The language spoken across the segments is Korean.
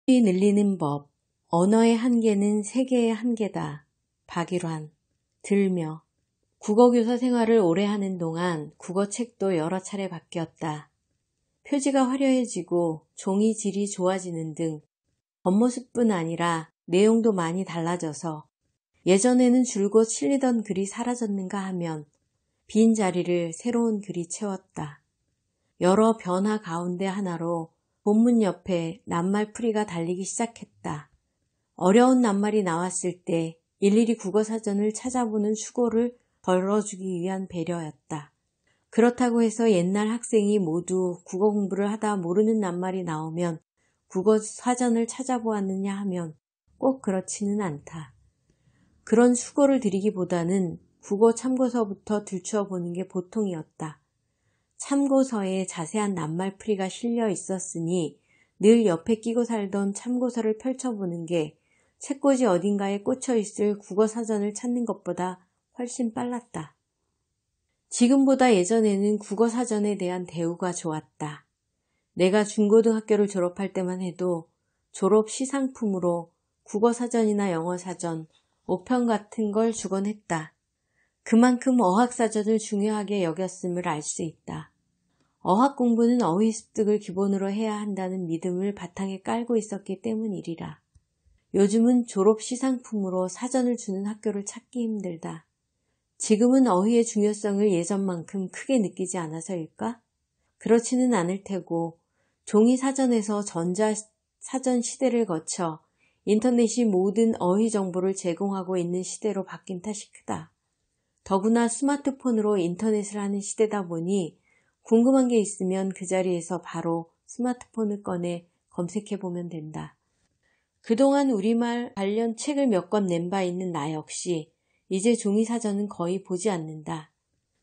늘리는 법, 언어의 한계는 세계의 한계다. 박일환. 들며. 국어교사 생활을 오래 하는 동안 국어책도 여러 차례 바뀌었다. 표지가 화려해지고 종이 질이 좋아지는 등 겉모습뿐 아니라 내용도 많이 달라져서 예전에는 줄곧 실리던 글이 사라졌는가 하면 빈 자리를 새로운 글이 채웠다. 여러 변화 가운데 하나로 본문 옆에 낱말풀이가 달리기 시작했다. 어려운 낱말이 나왔을 때 일일이 국어사전을 찾아보는 수고를 덜어주기 위한 배려였다. 그렇다고 해서 옛날 학생이 모두 국어 공부를 하다 모르는 낱말이 나오면 국어사전을 찾아보았느냐 하면 꼭 그렇지는 않다. 그런 수고를 들이기보다는 국어 참고서부터 들추어보는 게 보통이었다. 참고서에 자세한 낱말풀이가 실려 있었으니 늘 옆에 끼고 살던 참고서를 펼쳐보는 게 책꽂이 어딘가에 꽂혀있을 국어사전을 찾는 것보다 훨씬 빨랐다. 지금보다 예전에는 국어사전에 대한 대우가 좋았다. 내가 중고등학교를 졸업할 때만 해도 졸업 시상품으로 국어사전이나 영어사전, 오편 같은 걸 주곤 했다. 그만큼 어학사전을 중요하게 여겼음을 알 수 있다. 어학 공부는 어휘 습득을 기본으로 해야 한다는 믿음을 바탕에 깔고 있었기 때문이리라. 요즘은 졸업 시상품으로 사전을 주는 학교를 찾기 힘들다. 지금은 어휘의 중요성을 예전만큼 크게 느끼지 않아서일까? 그렇지는 않을 테고 종이 사전에서 전자 사전 시대를 거쳐 인터넷이 모든 어휘 정보를 제공하고 있는 시대로 바뀐 탓이 크다. 더구나 스마트폰으로 인터넷을 하는 시대다 보니 궁금한 게 있으면 그 자리에서 바로 스마트폰을 꺼내 검색해보면 된다. 그동안 우리말 관련 책을 몇 권 낸 바 있는 나 역시 이제 종이사전은 거의 보지 않는다.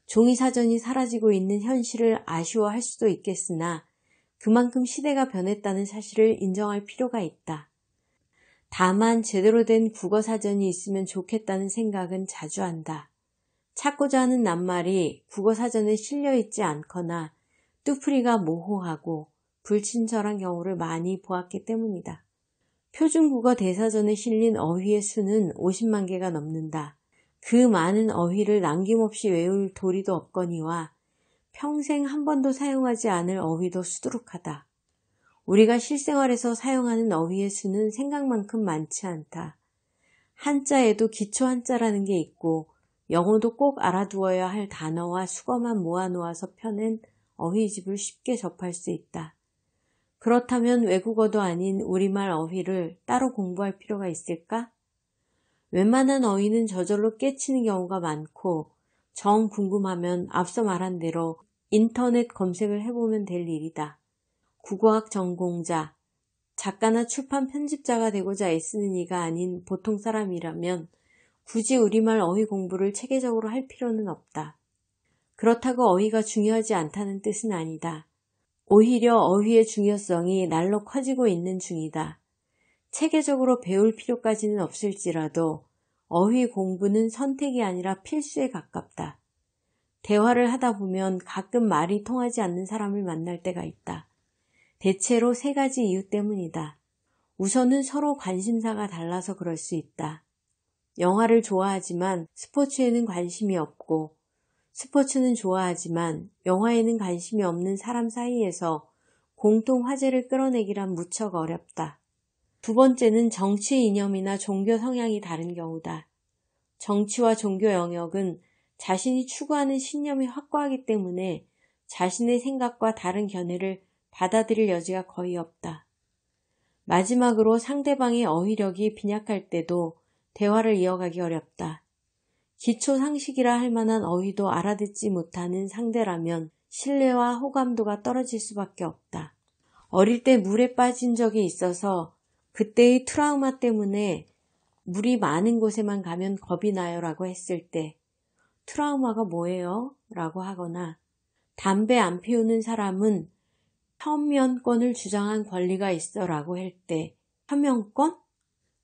종이사전이 사라지고 있는 현실을 아쉬워할 수도 있겠으나 그만큼 시대가 변했다는 사실을 인정할 필요가 있다. 다만 제대로 된 국어사전이 있으면 좋겠다는 생각은 자주 한다. 찾고자 하는 낱말이 국어사전에 실려있지 않거나 뜻풀이가 모호하고 불친절한 경우를 많이 보았기 때문이다. 표준국어 대사전에 실린 어휘의 수는 50만 개가 넘는다. 그 많은 어휘를 남김없이 외울 도리도 없거니와 평생 한 번도 사용하지 않을 어휘도 수두룩하다. 우리가 실생활에서 사용하는 어휘의 수는 생각만큼 많지 않다. 한자에도 기초 한자라는 게 있고 영어도 꼭 알아두어야 할 단어와 수거만 모아놓아서 펴낸 어휘집을 쉽게 접할 수 있다. 그렇다면 외국어도 아닌 우리말 어휘를 따로 공부할 필요가 있을까? 웬만한 어휘는 저절로 깨치는 경우가 많고 정 궁금하면 앞서 말한 대로 인터넷 검색을 해보면 될 일이다. 국어학 전공자, 작가나 출판 편집자가 되고자 애쓰는 이가 아닌 보통 사람이라면 굳이 우리말 어휘 공부를 체계적으로 할 필요는 없다. 그렇다고 어휘가 중요하지 않다는 뜻은 아니다. 오히려 어휘의 중요성이 날로 커지고 있는 중이다. 체계적으로 배울 필요까지는 없을지라도 어휘 공부는 선택이 아니라 필수에 가깝다. 대화를 하다 보면 가끔 말이 통하지 않는 사람을 만날 때가 있다. 대체로 3가지 이유 때문이다. 우선은 서로 관심사가 달라서 그럴 수 있다. 영화를 좋아하지만 스포츠에는 관심이 없고 스포츠는 좋아하지만 영화에는 관심이 없는 사람 사이에서 공통 화제를 끌어내기란 무척 어렵다. 2번째는 정치 이념이나 종교 성향이 다른 경우다. 정치와 종교 영역은 자신이 추구하는 신념이 확고하기 때문에 자신의 생각과 다른 견해를 받아들일 여지가 거의 없다. 마지막으로 상대방의 어휘력이 빈약할 때도 대화를 이어가기 어렵다. 기초 상식이라 할 만한 어휘도 알아듣지 못하는 상대라면 신뢰와 호감도가 떨어질 수밖에 없다. 어릴 때 물에 빠진 적이 있어서 그때의 트라우마 때문에 물이 많은 곳에만 가면 겁이 나요 라고 했을 때 트라우마가 뭐예요? 라고 하거나 담배 안 피우는 사람은 혐연권을 주장한 권리가 있어 라고 할 때 혐연권?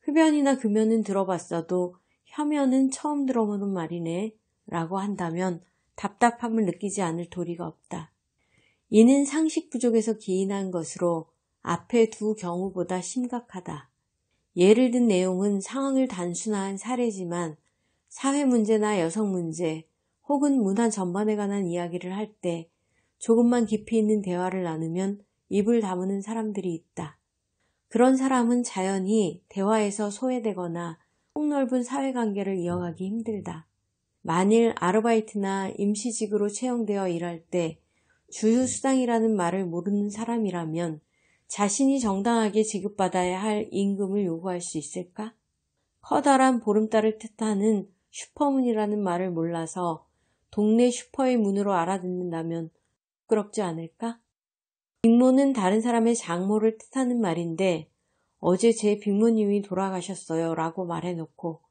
흡연이나 금연은 들어봤어도 혐연은 처음 들어보는 말이네 라고 한다면 답답함을 느끼지 않을 도리가 없다. 이는 상식 부족에서 기인한 것으로 앞의 두 경우보다 심각하다. 예를 든 내용은 상황을 단순화한 사례지만 사회 문제나 여성 문제 혹은 문화 전반에 관한 이야기를 할 때 조금만 깊이 있는 대화를 나누면 입을 다무는 사람들이 있다. 그런 사람은 자연히 대화에서 소외되거나 폭넓은 사회관계를 이어가기 힘들다. 만일 아르바이트나 임시직으로 채용되어 일할 때 주휴수당이라는 말을 모르는 사람이라면 자신이 정당하게 지급받아야 할 임금을 요구할 수 있을까? 커다란 보름달을 뜻하는 슈퍼문이라는 말을 몰라서 동네 슈퍼의 문으로 알아듣는다면 부끄럽지 않을까? 빅모는 다른 사람의 장모를 뜻하는 말인데 어제 제 빅모님이 돌아가셨어요 라고 말해놓고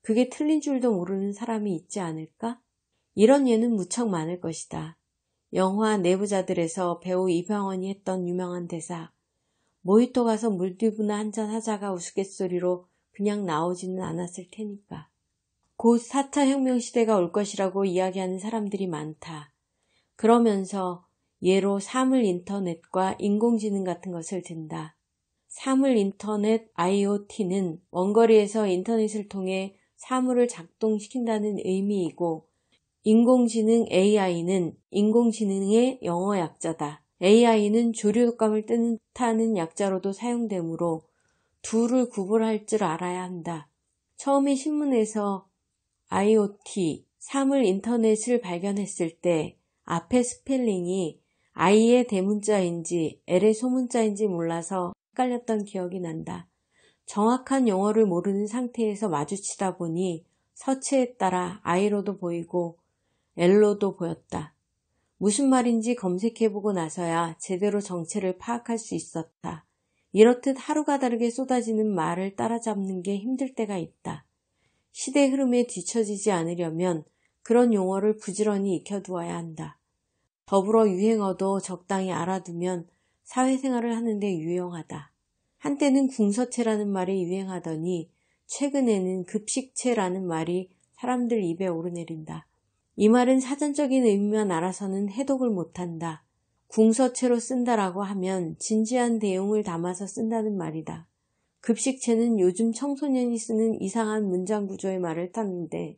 그게 틀린 줄도 모르는 사람이 있지 않을까? 이런 예는 무척 많을 것이다. 영화 내부자들에서 배우 이병헌이 했던 유명한 대사 모히또 가서 물듀브나 한잔 하자가 우스갯소리로 그냥 나오지는 않았을 테니까. 곧 4차 혁명 시대가 올 것이라고 이야기하는 사람들이 많다. 그러면서 예로 사물 인터넷과 인공지능 같은 것을 든다. 사물 인터넷 IoT는 원거리에서 인터넷을 통해 사물을 작동시킨다는 의미이고 인공지능 AI는 인공지능의 영어 약자다. AI는 조류독감을 뜻하는 약자로도 사용되므로 둘을 구분할 줄 알아야 한다. 처음에 신문에서 IoT, 사물 인터넷을 발견했을 때 앞에 스펠링이 I의 대문자인지 L의 소문자인지 몰라서 헷갈렸던 기억이 난다. 정확한 용어를 모르는 상태에서 마주치다 보니 서체에 따라 I로도 보이고 L로도 보였다. 무슨 말인지 검색해보고 나서야 제대로 정체를 파악할 수 있었다. 이렇듯 하루가 다르게 쏟아지는 말을 따라잡는 게 힘들 때가 있다. 시대 흐름에 뒤처지지 않으려면 그런 용어를 부지런히 익혀두어야 한다. 더불어 유행어도 적당히 알아두면 사회생활을 하는데 유용하다. 한때는 궁서체라는 말이 유행하더니 최근에는 급식체라는 말이 사람들 입에 오르내린다. 이 말은 사전적인 의미만 알아서는 해독을 못한다. 궁서체로 쓴다라고 하면 진지한 내용을 담아서 쓴다는 말이다. 급식체는 요즘 청소년이 쓰는 이상한 문장 구조의 말을 탔는데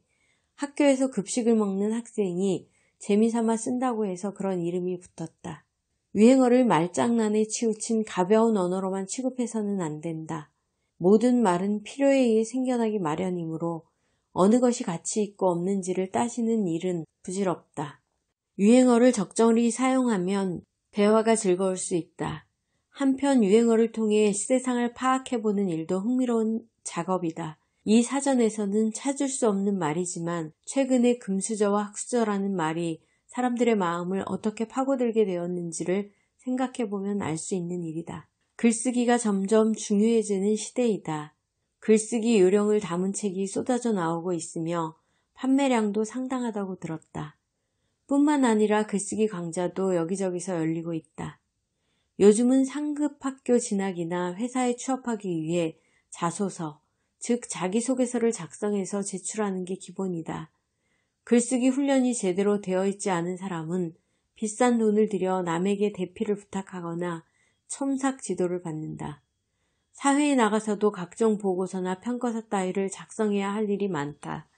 학교에서 급식을 먹는 학생이 재미삼아 쓴다고 해서 그런 이름이 붙었다. 유행어를 말장난에 치우친 가벼운 언어로만 취급해서는 안 된다. 모든 말은 필요에 의해 생겨나기 마련이므로 어느 것이 가치 있고 없는지를 따지는 일은 부질없다. 유행어를 적절히 사용하면 대화가 즐거울 수 있다. 한편 유행어를 통해 시대상을 파악해보는 일도 흥미로운 작업이다. 이 사전에서는 찾을 수 없는 말이지만 최근에 금수저와 흑수저라는 말이 사람들의 마음을 어떻게 파고들게 되었는지를 생각해보면 알 수 있는 일이다. 글쓰기가 점점 중요해지는 시대이다. 글쓰기 요령을 담은 책이 쏟아져 나오고 있으며 판매량도 상당하다고 들었다. 뿐만 아니라 글쓰기 강좌도 여기저기서 열리고 있다. 요즘은 상급 학교 진학이나 회사에 취업하기 위해 자소서, 즉 자기소개서를 작성해서 제출하는 게 기본이다. 글쓰기 훈련이 제대로 되어 있지 않은 사람은 비싼 돈을 들여 남에게 대피를 부탁하거나 첨삭 지도를 받는다. 사회에 나가서도 각종 보고서나 평가서 따위를 작성해야 할 일이 많다.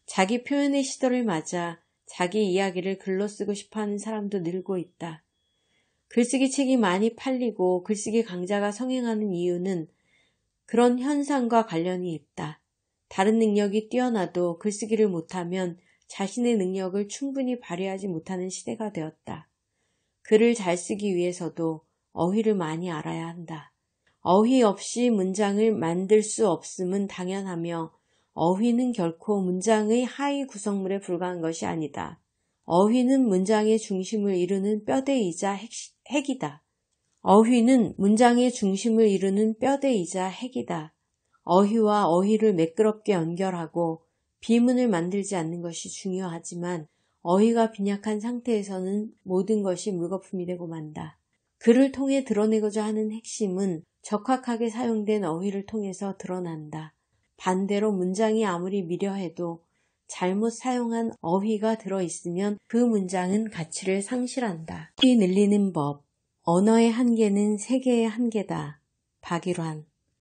자기 표현의 시도를 맞아 자기 이야기를 글로 쓰고 싶어하는 사람도 늘고 있다. 글쓰기 책이 많이 팔리고 글쓰기 강좌가 성행하는 이유는 그런 현상과 관련이 있다. 다른 능력이 뛰어나도 글쓰기를 못하면 자신의 능력을 충분히 발휘하지 못하는 시대가 되었다. 글을 잘 쓰기 위해서도 어휘를 많이 알아야 한다. 어휘 없이 문장을 만들 수 없음은 당연하며 어휘는 결코 문장의 하위 구성물에 불과한 것이 아니다. 어휘는 문장의 중심을 이루는 뼈대이자 핵이다. 어휘는 문장의 중심을 이루는 뼈대이자 핵이다. 어휘와 어휘를 매끄럽게 연결하고 비문을 만들지 않는 것이 중요하지만 어휘가 빈약한 상태에서는 모든 것이 물거품이 되고 만다. 글을 통해 드러내고자 하는 핵심은 적확하게 사용된 어휘를 통해서 드러난다. 반대로 문장이 아무리 미려해도 잘못 사용한 어휘가 들어있으면 그 문장은 가치를 상실한다. 어휘 늘리는 법. 언어의 한계는 세계의 한계다. 박일환